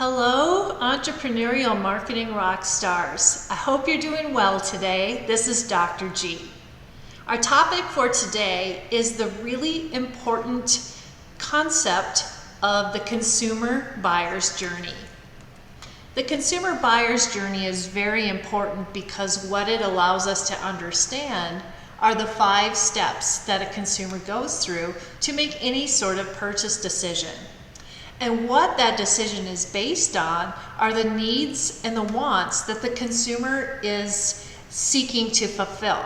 Hello, entrepreneurial marketing rock stars. I hope you're doing well today. This is Dr. G. Our topic for today is the really important concept of the consumer buyer's journey. The consumer buyer's journey is very important because what it allows us to understand are the 5 steps that a consumer goes through to make any sort of purchase decision. And what that decision is based on are the needs and the wants that the consumer is seeking to fulfill.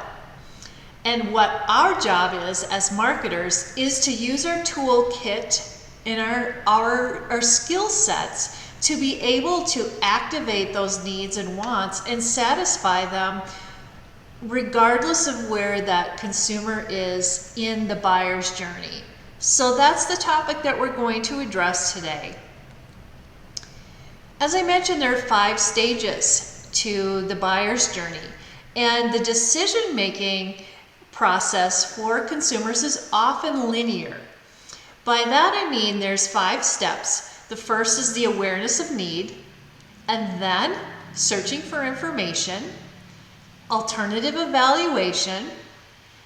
And what our job is as marketers is to use our toolkit and our skill sets to be able to activate those needs and wants and satisfy them regardless of where that consumer is in the buyer's journey. So that's the topic that we're going to address today. As I mentioned, there are 5 stages to the buyer's journey, and the decision-making process for consumers is often linear. By that I mean there's 5 steps. The first is the awareness of need, and then searching for information, alternative evaluation,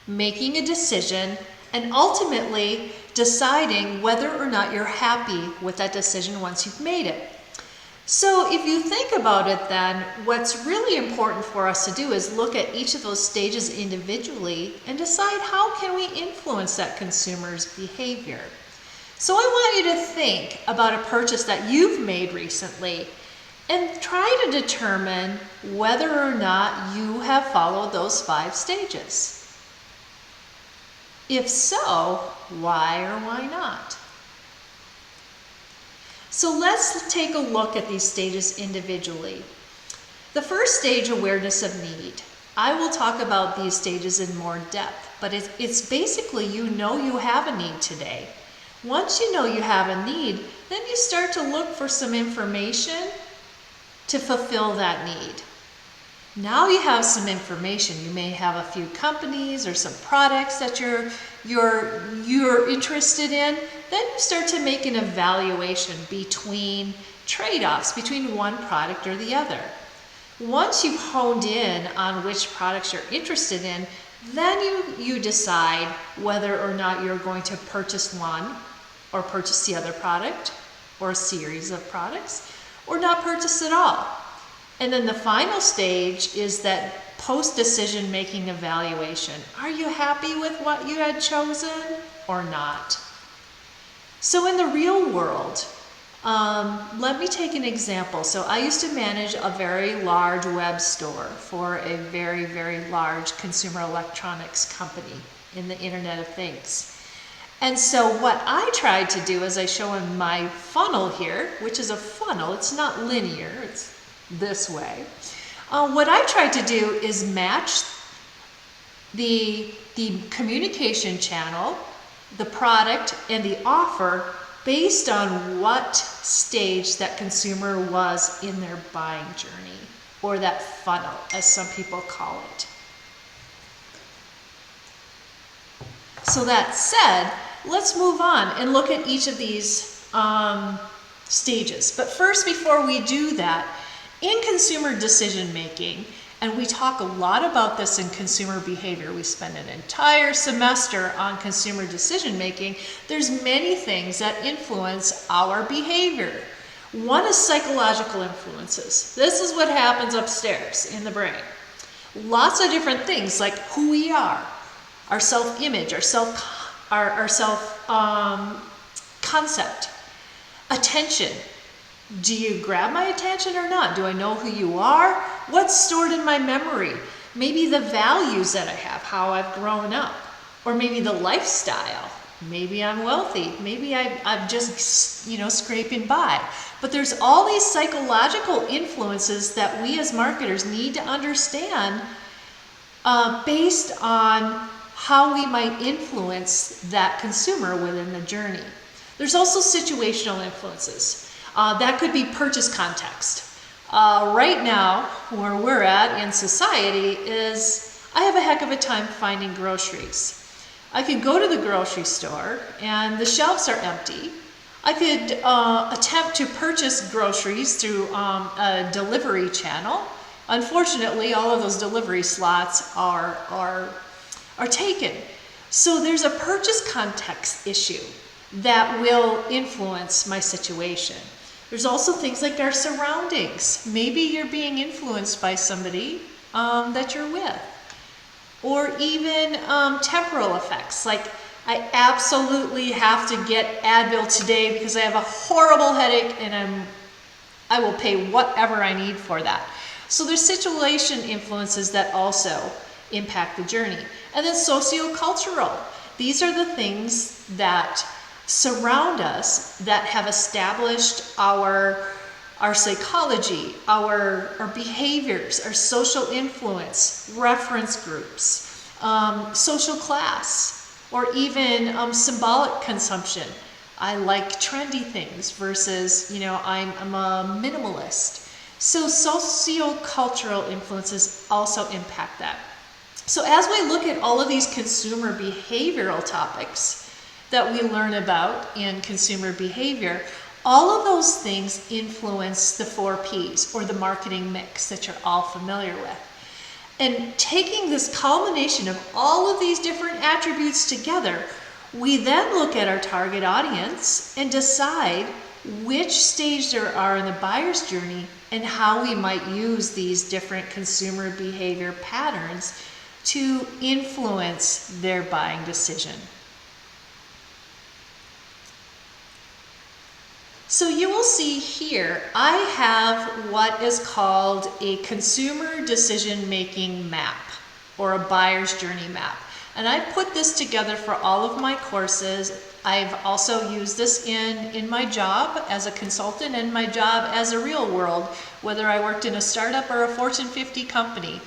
making a decision, and ultimately deciding whether or not you're happy with that decision once you've made it. So if you think about it then, what's really important for us to do is look at each of those stages individually and decide how can we influence that consumer's behavior. So I want you to think about a purchase that you've made recently and try to determine whether or not you have followed those 5 stages. If so, why or why not? So let's take a look at these stages individually. The first stage, awareness of need. I will talk about these stages in more depth, but it's basically you know you have a need today. Once you know you have a need, then you start to look for some information to fulfill that need. Now you have some information. You may have a few companies or some products that you're interested in. Then you start to make an evaluation between trade-offs between one product or the other. Once you've honed in on which products you're interested in, then you decide whether or not you're going to purchase one or purchase the other product or a series of products or not purchase at all. And then the final stage is that post-decision making evaluation. Are you happy with what you had chosen or not? So in the real world, let me take an example. So I used to manage a very large web store for a very, very large consumer electronics company in the Internet of Things. And so what I tried to do, as I show in my funnel here, which is a funnel, it's not linear, it's this way. What I tried to do is match the communication channel, the product, and the offer based on what stage that consumer was in their buying journey, or that funnel, as some people call it. So that said, let's move on and look at each of these stages. But first, before we do that, in consumer decision making, and we talk a lot about this in consumer behavior, we spend an entire semester on consumer decision making, there's many things that influence our behavior. One is psychological influences. This is what happens upstairs in the brain. Lots of different things like who we are, our self-image, our self-concept, attention. Do you grab my attention or not? Do I know who you are? What's stored in my memory? Maybe the values that I have, how I've grown up, or maybe the lifestyle. Maybe I'm wealthy. Maybe I'm just, scraping by. But there's all these psychological influences that we as marketers need to understand based on how we might influence that consumer within the journey. There's also situational influences. That could be purchase context. Right now, where we're at in society is I have a heck of a time finding groceries. I can go to the grocery store and the shelves are empty. I could attempt to purchase groceries through a delivery channel. Unfortunately, all of those delivery slots are taken. So there's a purchase context issue that will influence my situation. There's also things like our surroundings. Maybe you're being influenced by somebody that you're with. Or even temporal effects, like I absolutely have to get Advil today because I have a horrible headache and I will pay whatever I need for that. So there's situation influences that also impact the journey. And then sociocultural. These are the things that surround us that have established our psychology, our behaviors, our social influence, reference groups, social class, or even symbolic consumption. I like trendy things versus, I'm a minimalist. So sociocultural influences also impact that. So as we look at all of these consumer behavioral topics that we learn about in consumer behavior, all of those things influence the 4 Ps, or the marketing mix that you're all familiar with. And taking this culmination of all of these different attributes together, we then look at our target audience and decide which stage there are in the buyer's journey and how we might use these different consumer behavior patterns to influence their buying decision. So you will see here, I have what is called a consumer decision-making map, or a buyer's journey map. And I put this together for all of my courses. I've also used this in my job as a consultant and my job as a real world, whether I worked in a startup or a Fortune 50 company.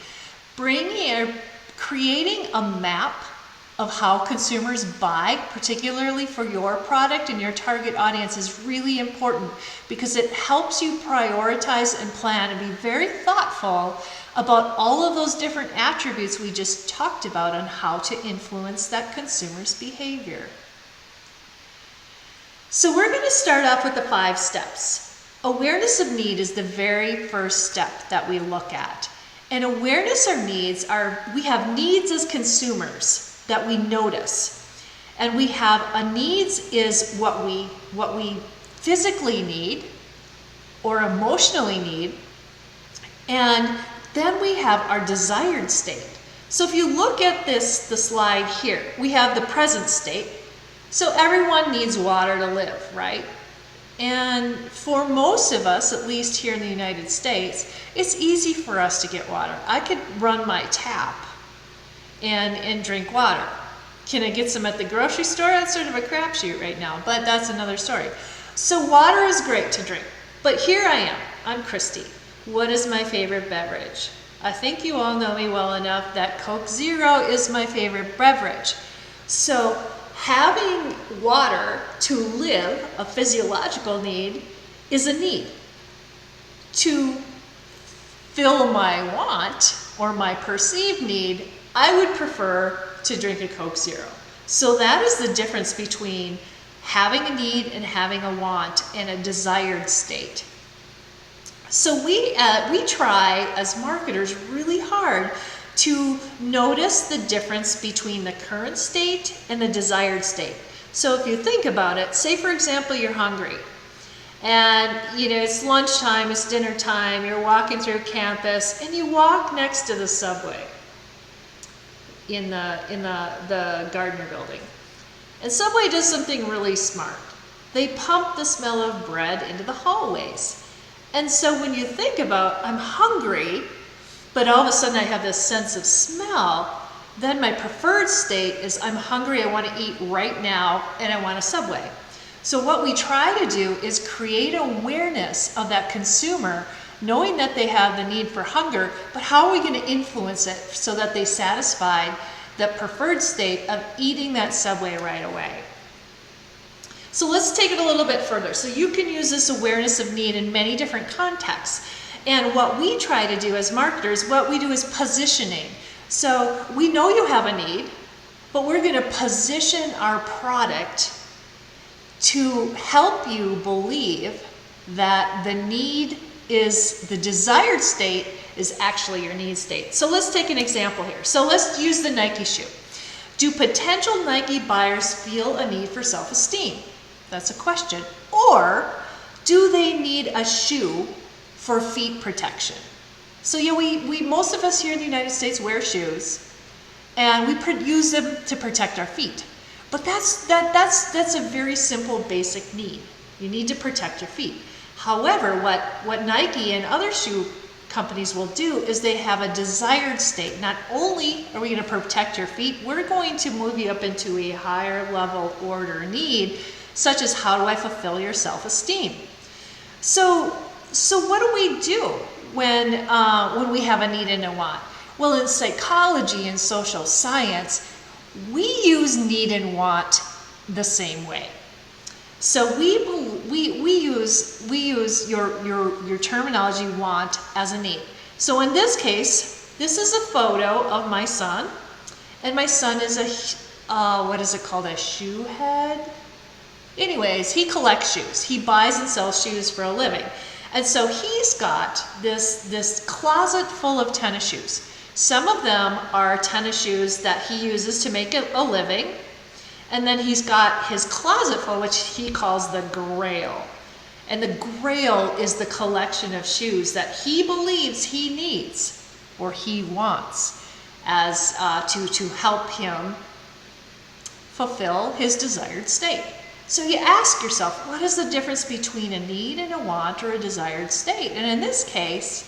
Creating a map of how consumers buy, particularly for your product and your target audience, is really important because it helps you prioritize and plan and be very thoughtful about all of those different attributes we just talked about on how to influence that consumer's behavior. So we're going to start off with the 5 steps. Awareness of need is the very first step that we look at. And awareness of needs we have needs as consumers that we notice. And we have a needs is what we physically need or emotionally need. And then we have our desired state. So if you look at the slide here, we have the present state. So everyone needs water to live, right? And for most of us, at least here in the United States, it's easy for us to get water. I could run my tap and drink water. Can I get some at the grocery store? That's sort of a crapshoot right now, but that's another story. So water is great to drink, but here I am. I'm Kristy. What is my favorite beverage? I think you all know me well enough that Coke Zero is my favorite beverage. So having water to live, a physiological need, is a need. To fill my want or my perceived need, I would prefer to drink a Coke Zero. So that is the difference between having a need and having a want and a desired state. So we try as marketers really hard to notice the difference between the current state and the desired state. So if you think about it, say for example you're hungry and it's lunchtime, it's dinner time, you're walking through campus and you walk next to the Subway in the Gardner building. And Subway does something really smart. They pump the smell of bread into the hallways. And so when you think about, I'm hungry, but all of a sudden I have this sense of smell, then my preferred state is I'm hungry, I want to eat right now, and I want a Subway. So what we try to do is create awareness of that consumer, knowing that they have the need for hunger, but how are we going to influence it so that they satisfy the preferred state of eating that Subway right away? So let's take it a little bit further. So you can use this awareness of need in many different contexts. And what we try to do as marketers, what we do is positioning. So we know you have a need, but we're going to position our product to help you believe that the need is the desired state is actually your need state. So let's take an example here. So let's use the Nike shoe. Do potential Nike buyers feel a need for self-esteem? That's a question. Or do they need a shoe for feet protection? So yeah, we most of us here in the United States wear shoes, and we use them to protect our feet. But that's a very simple, basic need. You need to protect your feet. However, what Nike and other shoe companies will do is they have a desired state. Not only are we going to protect your feet, we're going to move you up into a higher level order need, such as how do I fulfill your self-esteem? So what do we do when we have a need and a want? Well, in psychology and social science, we use need and want the same way. So we use your terminology want as a need. So in this case, this is a photo of my son, and my son is what is it called, a shoe head? Anyways, he collects shoes. He buys and sells shoes for a living. And so he's got this closet full of tennis shoes. Some of them are tennis shoes that he uses to make a living. And then he's got his closet full, which he calls the Grail. And the Grail is the collection of shoes that he believes he needs or he wants as to help him fulfill his desired state. So you ask yourself, what is the difference between a need and a want or a desired state? And in this case,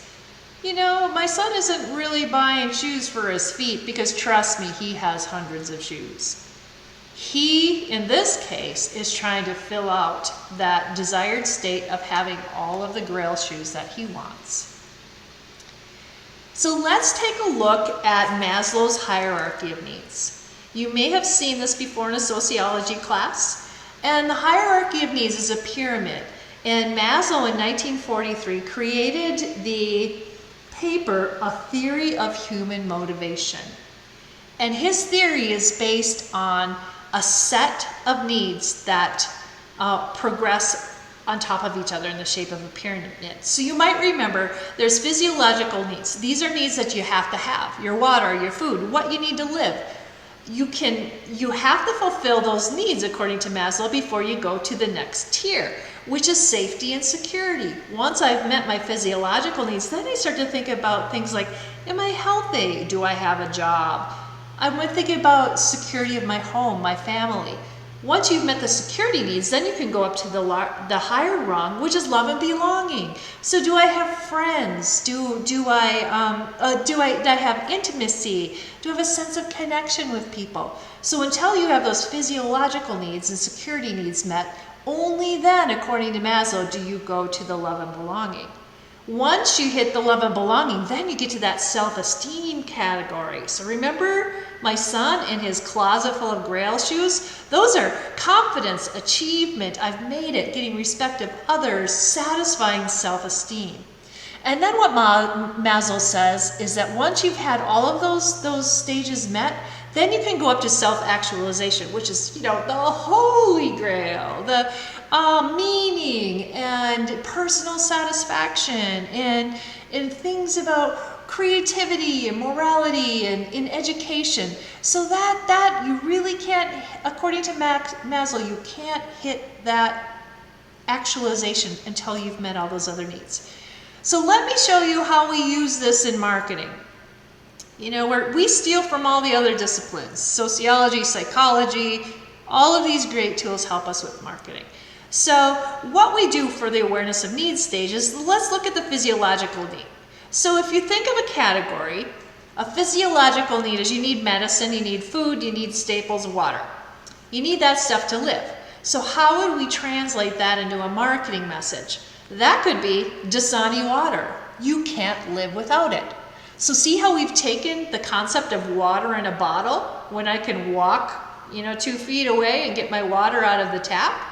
you know, my son isn't really buying shoes for his feet because, trust me, he has hundreds of shoes. He, in this case, is trying to fill out that desired state of having all of the Grail shoes that he wants. So let's take a look at Maslow's hierarchy of needs. You may have seen this before in a sociology class. And the hierarchy of needs is a pyramid. And Maslow in 1943 created the paper, A Theory of Human Motivation. And his theory is based on a set of needs that progress on top of each other in the shape of a pyramid. So you might remember there's physiological needs. These are needs that you have to have. Your water, your food, what you need to live. You have to fulfill those needs according to Maslow before you go to the next tier, which is safety and security. Once I've met my physiological needs, then I start to think about things like, am I healthy? Do I have a job? I'm thinking about security of my home, my family. Once you've met the security needs, then you can go up to the higher rung, which is love and belonging. So do I have friends? Do I have intimacy? Do I have a sense of connection with people? So until you have those physiological needs and security needs met, only then, according to Maslow, do you go to the love and belonging. Once you hit the love and belonging, then you get to that self-esteem category. So remember my son and his closet full of Grail shoes? Those are confidence, achievement, I've made it, getting respect of others, satisfying self-esteem. And then what Maslow says is that once you've had all of those stages met, then you can go up to self-actualization, which is, you know, the holy grail, the meaning and personal satisfaction and things about creativity and morality and in education. So that you really can't, according to Maslow, you can't hit that actualization until you've met all those other needs. So let me show you how we use this in marketing. You know, we steal from all the other disciplines, sociology, psychology, all of these great tools help us with marketing. So what we do for the awareness of needs stage is, let's look at the physiological need. So if you think of a category, a physiological need is you need medicine, you need food, you need staples, water. You need that stuff to live. So how would we translate that into a marketing message? That could be Dasani water. You can't live without it. So see how we've taken the concept of water in a bottle when I can walk, 2 feet away and get my water out of the tap?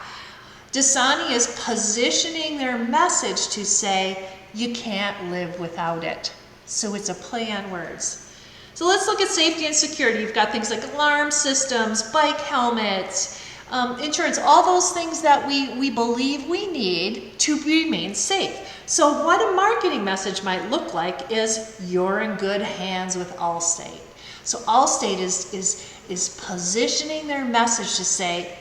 Dasani is positioning their message to say, you can't live without it. So it's a play on words. So let's look at safety and security. You've got things like alarm systems, bike helmets, insurance, all those things that we believe we need to remain safe. So what a marketing message might look like is you're in good hands with Allstate. So Allstate is positioning their message to say,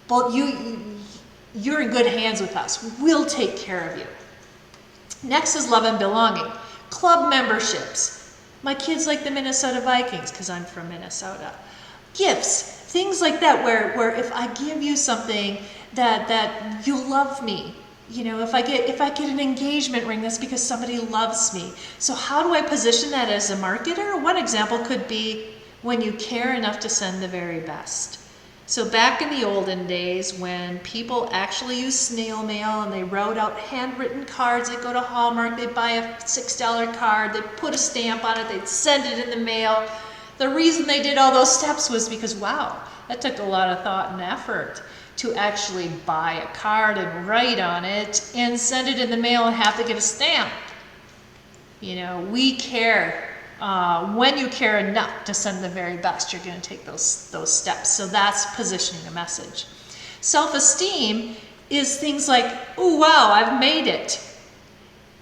well, you're in good hands with us. We'll take care of you. Next is love and belonging. Club memberships. My kids like the Minnesota Vikings because I'm from Minnesota. Gifts, things like that where if I give you something that you love me. You know, if I get an engagement ring, that's because somebody loves me. So how do I position that as a marketer? One example could be when you care enough to send the very best. So back in the olden days when people actually used snail mail and they wrote out handwritten cards, they'd go to Hallmark, they'd buy a $6 card, they'd put a stamp on it, they'd send it in the mail. The reason they did all those steps was because, wow, that took a lot of thought and effort to actually buy a card and write on it and send it in the mail and have to get a stamp. You know, we care. When you care enough to send the very best, you're going to take those steps. So that's positioning a message. Self-esteem is things like, oh wow, I've made it.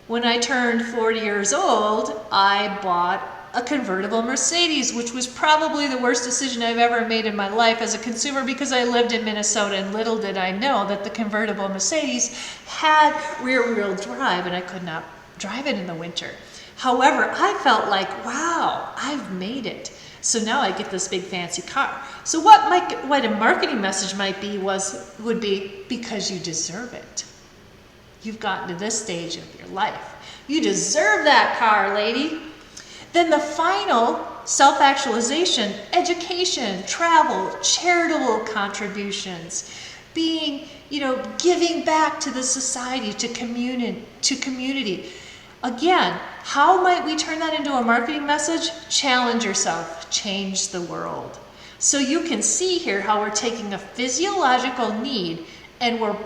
When I turned 40 years old, I bought a convertible Mercedes, which was probably the worst decision I've ever made in my life as a consumer because I lived in Minnesota and little did I know that the convertible Mercedes had rear-wheel drive and I could not drive it in the winter. However, I felt like, wow, I've made it. So now I get this big fancy car. So what a marketing message might be would be because you deserve it. You've gotten to this stage of your life. You deserve that car, lady. Then the final self-actualization, education, travel, charitable contributions, being, giving back to the society, to community. Again, how might we turn that into a marketing message? Challenge yourself, change the world. So you can see here how we're taking a physiological need and a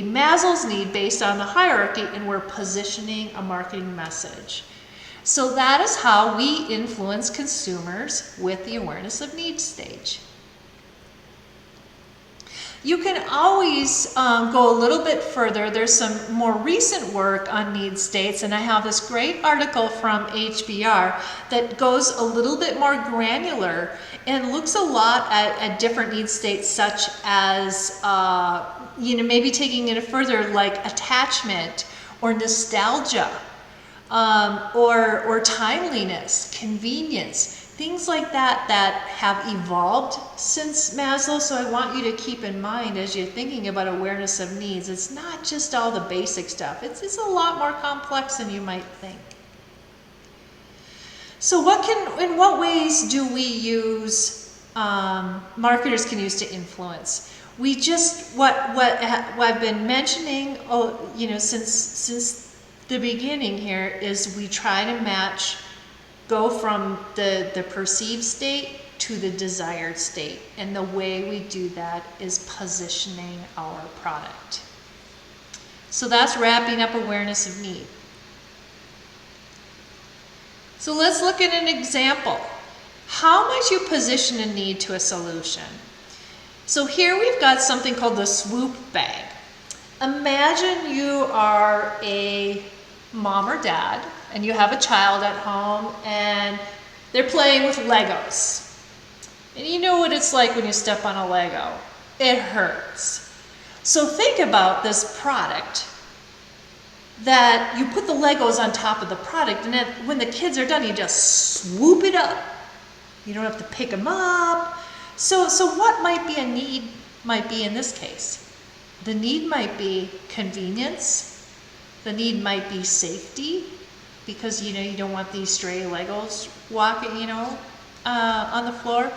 Maslow's need based on the hierarchy, and we're positioning a marketing message. So that is how we influence consumers with the awareness of need stage. You can always go a little bit further. There's some more recent work on need states, and I have this great article from HBR that goes a little bit more granular and looks a lot at different need states, such as maybe taking it further, like attachment or nostalgia. Or timeliness, convenience, things like that have evolved since Maslow. So I want you to keep in mind as you're thinking about awareness of needs, it's not just all the basic stuff. It's a lot more complex than you might think. So in what ways do we use, marketers can use to influence? We just, what I've been mentioning, since the beginning here is we try to go from the perceived state to the desired state. And the way we do that is positioning our product. So that's wrapping up awareness of need. So let's look at an example. How might you position a need to a solution? So here we've got something called the swoop bag. Imagine you are a mom or dad and you have a child at home and they're playing with Legos. And you know what it's like when you step on a Lego. It hurts. So think about this product that you put the Legos on top of the product, and then when the kids are done, you just swoop it up. You don't have to pick them up. So what might be a need might be in this case? The need might be convenience. The need might be safety, because you don't want these stray Legos walking, on the floor.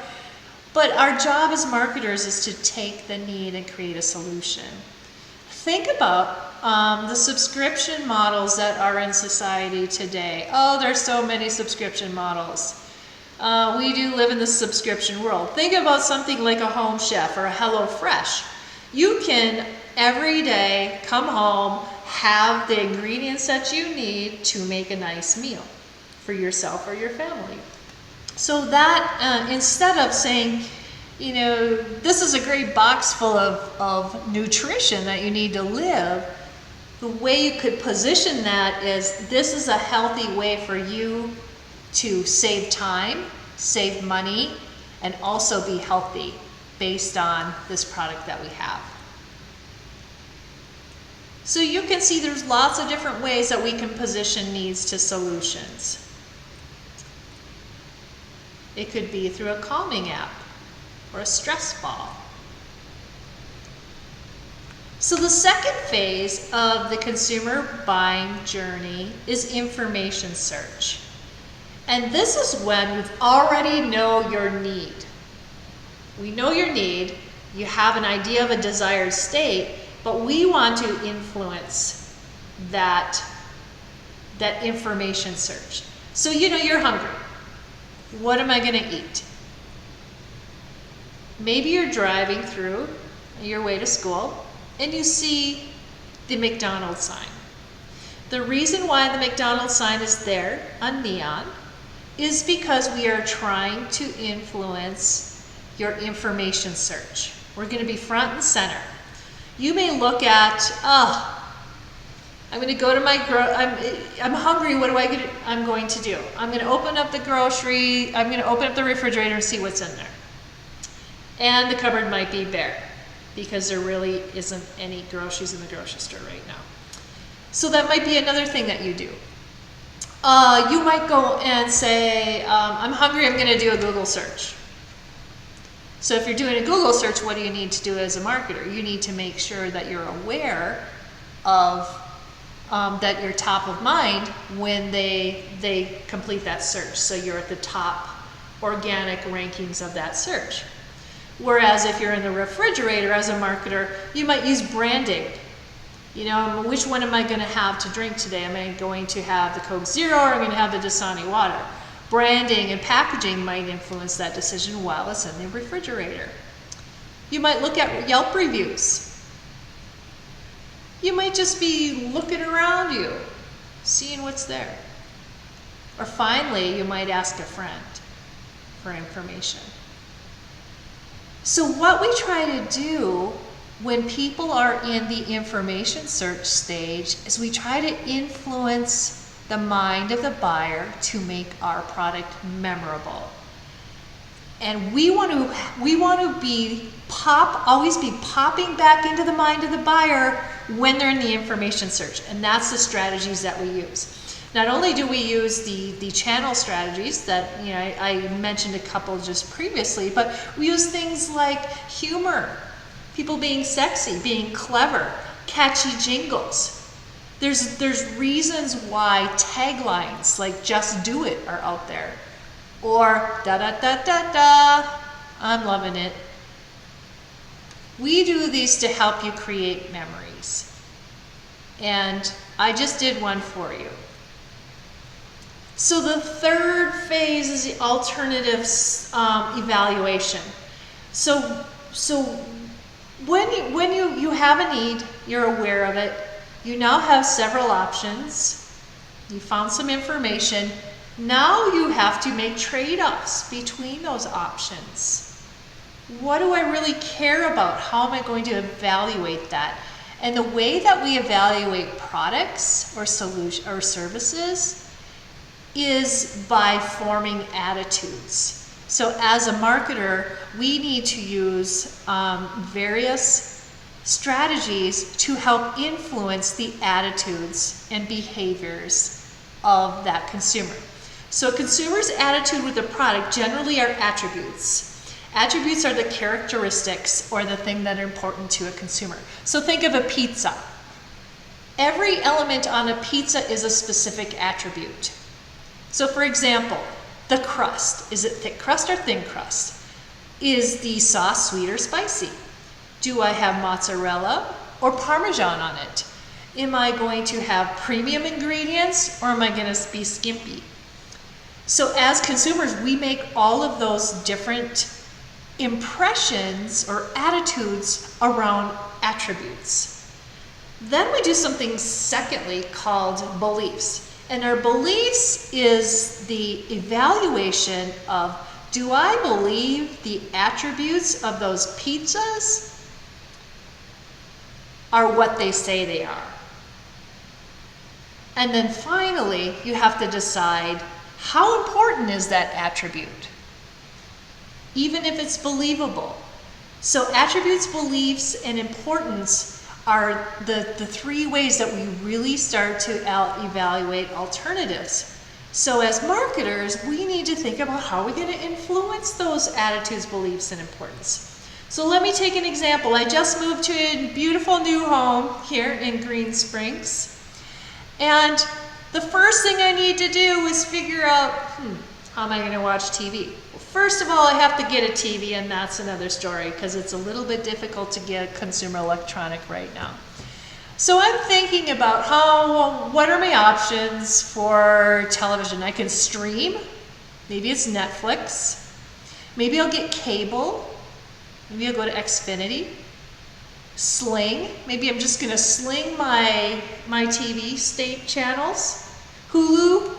But our job as marketers is to take the need and create a solution. Think about the subscription models that are in society today. Oh, there's so many subscription models. We do live in the subscription world. Think about something like a Home Chef or a HelloFresh. You can every day come home, have the ingredients that you need to make a nice meal for yourself or your family. So that instead of saying, you know, this is a great box full of nutrition that you need to live. The way you could position that is, this is a healthy way for you to save time, save money, and also be healthy based on this product that we have. So you can see there's lots of different ways that we can position needs to solutions. It could be through a calming app or a stress ball. So the second phase of the consumer buying journey is information search. And this is when we already know your need. We know your need, you have an idea of a desired state, but we want to influence that information search. So you know you're hungry. What am I going to eat? Maybe you're driving through your way to school and you see the McDonald's sign. The reason why the McDonald's sign is there on neon is because we are trying to influence your information search. We're going to be front and center. You may look at, I'm going to go to my I'm hungry. What I'm going to do? I'm going to open up the I'm going to open up the refrigerator and see what's in there. And the cupboard might be bare because there really isn't any groceries in the grocery store right now. So that might be another thing that you do. You might go and say, I'm hungry, I'm going to do a Google search. So if you're doing a Google search, what do you need to do as a marketer? You need to make sure that you're aware of that you're top of mind when they complete that search. So you're at the top organic rankings of that search. Whereas if you're in the refrigerator as a marketer, you might use branding. You know, which one am I going to have to drink today? Am I going to have the Coke Zero or am I going to have the Dasani water? Branding and packaging might influence that decision while it's in the refrigerator. You might look at Yelp reviews. You might just be looking around you, seeing what's there. Or finally, you might ask a friend for information. So what we try to do when people are in the information search stage is we try to influence the mind of the buyer to make our product memorable. And we want to always be popping back into the mind of the buyer when they're in the information search. And that's the strategies that we use. Not only do we use the channel strategies that I mentioned a couple just previously, but we use things like humor, people being sexy, being clever, catchy jingles. There's reasons why taglines like "Just Do It" are out there, or "Da da da da da." I'm loving it. We do these to help you create memories, and I just did one for you. So the third phase is the alternatives evaluation. So when you have a need, you're aware of it. You now have several options. You found some information. Now you have to make trade-offs between those options. What do I really care about? How am I going to evaluate that? And the way that we evaluate products or services is by forming attitudes. So as a marketer, we need to use various strategies to help influence the attitudes and behaviors of that consumer. So a consumer's attitude with the product generally are attributes. Attributes are the characteristics or the thing that are important to a consumer. So think of a pizza. Every element on a pizza is a specific attribute. So for example, the crust. Is it thick crust or thin crust? Is the sauce sweet or spicy? Do I have mozzarella or Parmesan on it? Am I going to have premium ingredients or am I going to be skimpy? So as consumers, we make all of those different impressions or attitudes around attributes. Then we do something secondly called beliefs. And our beliefs is the evaluation of, do I believe the attributes of those pizzas are what they say they are? And then finally, you have to decide, how important is that attribute? Even if it's believable. So attributes, beliefs, and importance are the three ways that we really start to evaluate alternatives. So as marketers, we need to think about how we're going to influence those attitudes, beliefs, and importance. So let me take an example. I just moved to a beautiful new home here in Green Springs. And the first thing I need to do is figure out, how am I going to watch TV? Well, first of all, I have to get a TV, and that's another story because it's a little bit difficult to get consumer electronic right now. So I'm thinking about what are my options for television? I can stream. Maybe it's Netflix. Maybe I'll get cable. Maybe I'll go to Xfinity. Sling. Maybe I'm just going to sling my TV state channels. Hulu.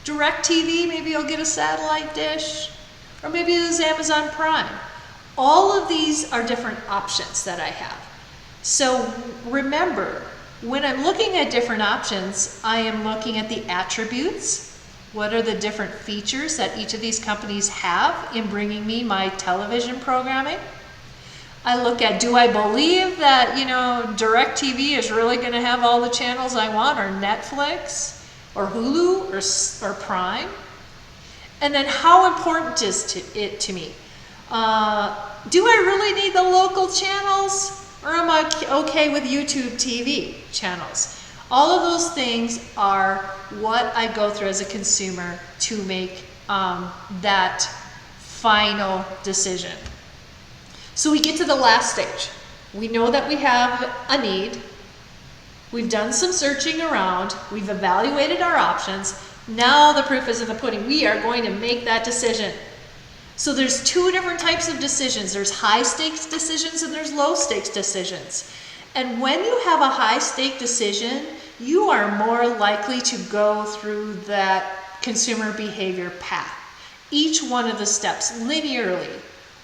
DirecTV. Maybe I'll get a satellite dish. Or maybe it's Amazon Prime. All of these are different options that I have. So remember, when I'm looking at different options, I am looking at the attributes. What are the different features that each of these companies have in bringing me my television programming? I look at, do I believe that, DirecTV is really going to have all the channels I want, or Netflix, or Hulu, or Prime? And then how important is it to me? Do I really need the local channels? Or am I okay with YouTube TV channels? All of those things are what I go through as a consumer to make that final decision. So we get to the last stage. We know that we have a need. We've done some searching around. We've evaluated our options. Now the proof is in the pudding. We are going to make that decision. So there's two different types of decisions. There's high stakes decisions and there's low stakes decisions. And when you have a high stake decision, you are more likely to go through that consumer behavior path. Each one of the steps linearly.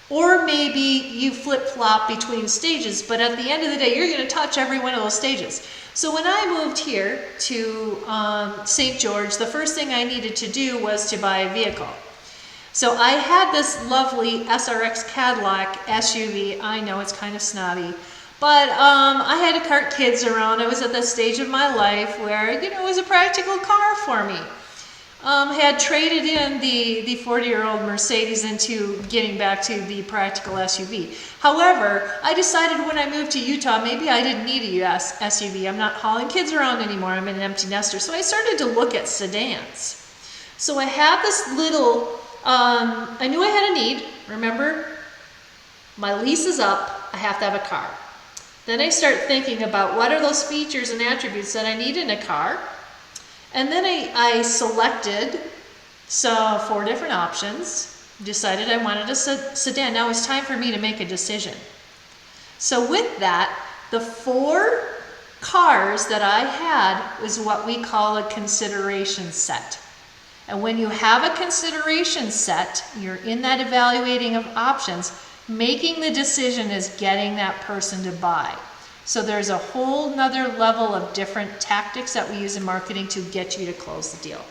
Or maybe you flip-flop between stages, but at the end of the day, you're going to touch every one of those stages. So when I moved here to St. George, the first thing I needed to do was to buy a vehicle. So I had this lovely SRX Cadillac SUV. I know it's kind of snobby, but I had to cart kids around. I was at that stage of my life where, it was a practical car for me. Had traded in the 40-year-old Mercedes into getting back to the practical SUV. However, I decided when I moved to Utah, maybe I didn't need a SUV. I'm not hauling kids around anymore. I'm an empty nester. So I started to look at sedans. So I had this little, I knew I had a need. Remember, my lease is up. I have to have a car. Then I start thinking about what are those features and attributes that I need in a car. And then I selected 4 different options, decided I wanted a sedan. Now it's time for me to make a decision. So with that, the 4 cars that I had was what we call a consideration set. And when you have a consideration set, you're in that evaluating of options, making the decision is getting that person to buy. So there's a whole nother level of different tactics that we use in marketing to get you to close the deal.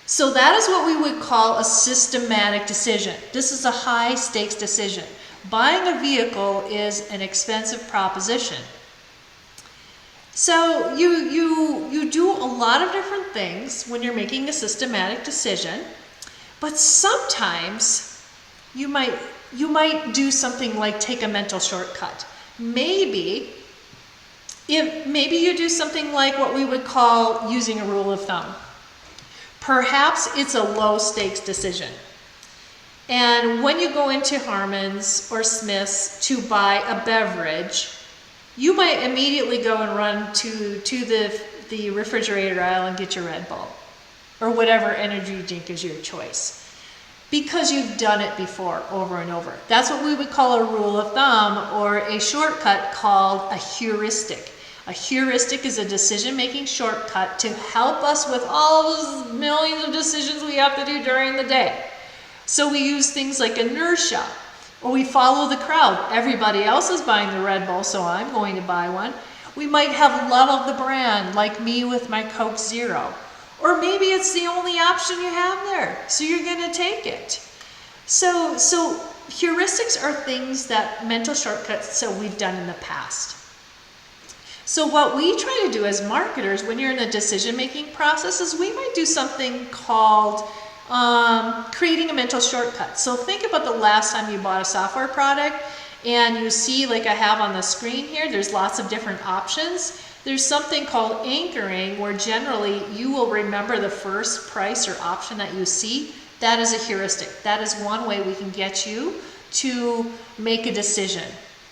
So that is what we would call a systematic decision. This is a high stakes decision. Buying a vehicle is an expensive proposition. So you do a lot of different things when you're making a systematic decision, but sometimes you might do something like take a mental shortcut. Maybe you do something like what we would call using a rule of thumb. Perhaps it's a low stakes decision. And when you go into Harmon's or Smith's to buy a beverage, you might immediately go and run to the refrigerator aisle and get your Red Bull or whatever energy drink is your choice, because you've done it before over and over. That's what we would call a rule of thumb, or a shortcut called a heuristic. A heuristic is a decision-making shortcut to help us with all those millions of decisions we have to do during the day. So we use things like inertia, or we follow the crowd. Everybody else is buying the Red Bull, so I'm going to buy one. We might have love of the brand, like me with my Coke Zero. Or maybe it's the only option you have there, so you're going to take it. So heuristics are things that mental shortcuts that we've done in the past. So what we try to do as marketers when you're in the decision-making process is we might do something called creating a mental shortcut. So think about the last time you bought a software product and you see, like I have on the screen here, there's lots of different options. There's something called anchoring where generally you will remember the first price or option that you see. That is a heuristic. That is one way we can get you to make a decision.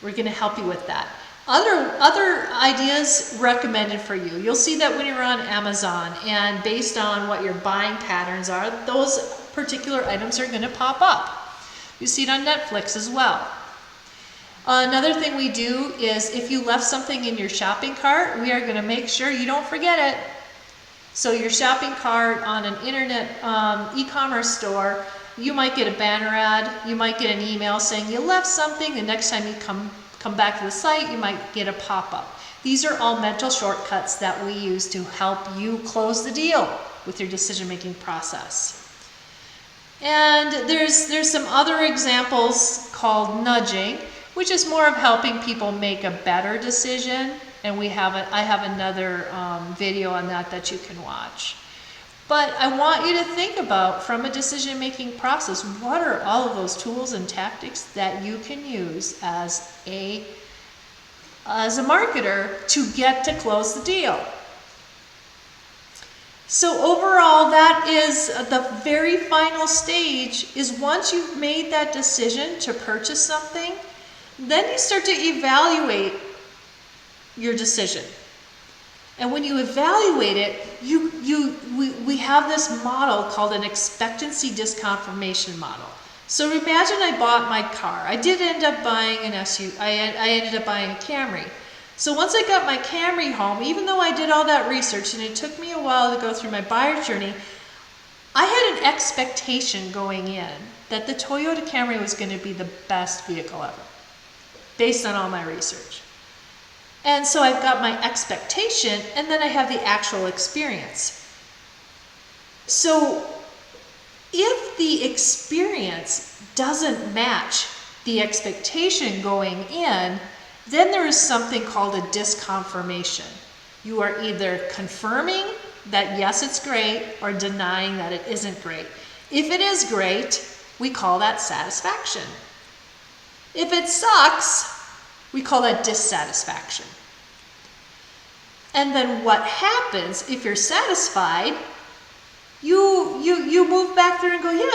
We're going to help you with that. Other ideas recommended for you. You'll see that when you're on Amazon, and based on what your buying patterns are, those particular items are going to pop up. You see it on Netflix as well. Another thing we do is if you left something in your shopping cart, we are going to make sure you don't forget it. So your shopping cart on an internet e-commerce store, you might get a banner ad, you might get an email saying you left something. The next time you come back to the site, you might get a pop-up. These are all mental shortcuts that we use to help you close the deal with your decision-making process. And there's some other examples called nudging, which is more of helping people make a better decision. And I have another video on that you can watch. But I want you to think about, from a decision-making process, what are all of those tools and tactics that you can use as a marketer to get to close the deal. So overall, that is the very final stage, is once you've made that decision to purchase something, then you start to evaluate your decision. And when you evaluate it, we have this model called an expectancy disconfirmation model. So imagine I bought my car. I did end up buying an SUV. I ended up buying a Camry. So once I got my Camry home, even though I did all that research and it took me a while to go through my buyer's journey, I had an expectation going in that the Toyota Camry was going to be the best vehicle ever, based on all my research. And so I've got my expectation, and then I have the actual experience. So if the experience doesn't match the expectation going in, then there is something called a disconfirmation. You are either confirming that yes, it's great, or denying that it isn't great. If it is great, we call that satisfaction. If it sucks, we call that dissatisfaction. And then what happens if you're satisfied, you move back there and go, yeah,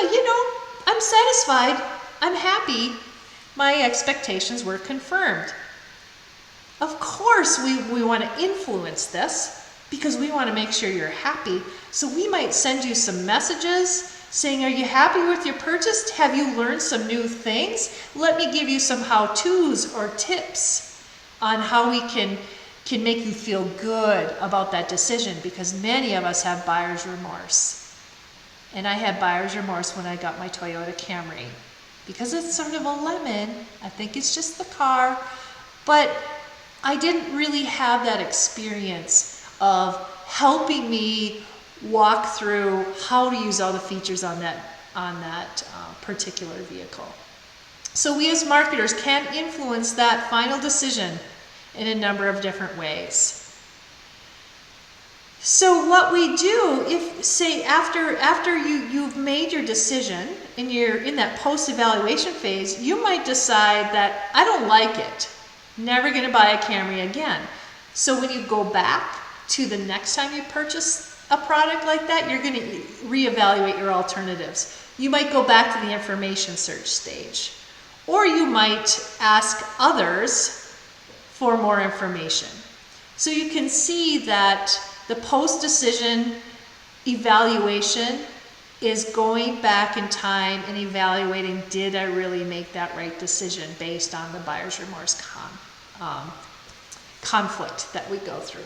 I'm satisfied, I'm happy, my expectations were confirmed. Of course, we want to influence this because we want to make sure you're happy. So we might send you some messages saying, are you happy with your purchase? Have you learned some new things? Let me give you some how-tos or tips on how we can make you feel good about that decision, because many of us have buyer's remorse. And I had buyer's remorse when I got my Toyota Camry because it's sort of a lemon. I think it's just the car, but I didn't really have that experience of helping me walk through how to use all the features on that particular vehicle. So we as marketers can influence that final decision in a number of different ways. So what we do, if say after you've made your decision and you're in that post-evaluation phase, you might decide that I don't like it. Never going to buy a Camry again. So when you go back to the next time you purchase a product like that, you're going to reevaluate your alternatives. You might go back to the information search stage, or you might ask others for more information. So you can see that the post-decision evaluation is going back in time and evaluating, did I really make that right decision based on the buyer's remorse conflict that we go through.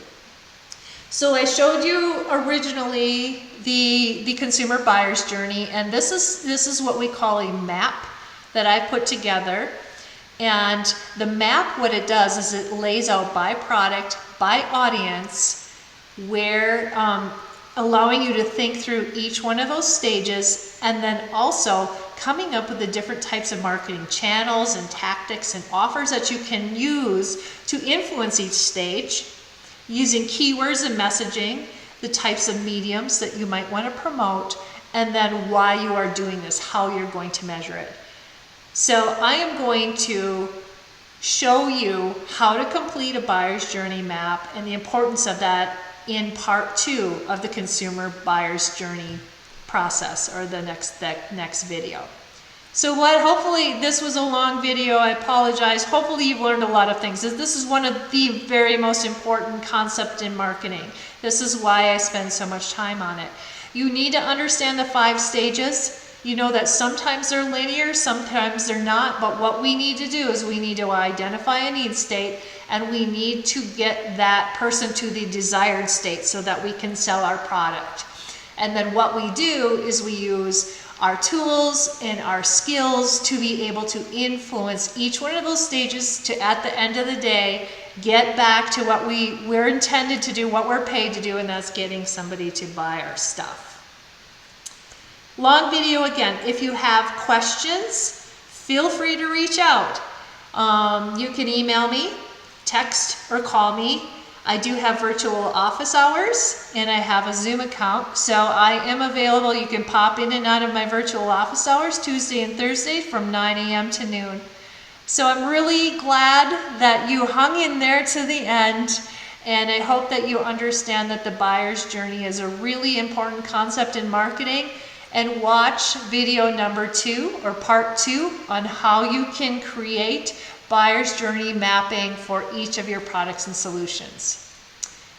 So I showed you originally the consumer buyer's journey, and this is what we call a map that I put together. And the map, what it does is it lays out by product, by audience, where allowing you to think through each one of those stages, and then also coming up with the different types of marketing channels and tactics and offers that you can use to influence each stage, using keywords and messaging, the types of mediums that you might want to promote, and then why you are doing this, how you're going to measure it. So I am going to show you how to complete a buyer's journey map and the importance of that in part 2 of the consumer buyer's journey process, or the next video. So hopefully this was a long video, I apologize. Hopefully you've learned a lot of things. This is one of the very most important concepts in marketing. This is why I spend so much time on it. You need to understand the 5 stages. You know that sometimes they're linear, sometimes they're not, but what we need to do is we need to identify a need state, and we need to get that person to the desired state so that we can sell our product. And then what we do is we use our tools and our skills to be able to influence each one of those stages to, at the end of the day, get back to what we're intended to do, what we're paid to do, and that's getting somebody to buy our stuff. Long video again. If you have questions, feel free to reach out. You can email me, text, or call me. I do have virtual office hours, and I have a Zoom account, so I am available. You can pop in and out of my virtual office hours Tuesday and Thursday from 9 a.m. to noon. So I'm really glad that you hung in there to the end, and I hope that you understand that the buyer's journey is a really important concept in marketing. And watch video number 2 or part 2 on how you can create buyer's journey mapping for each of your products and solutions.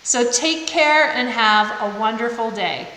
So take care and have a wonderful day.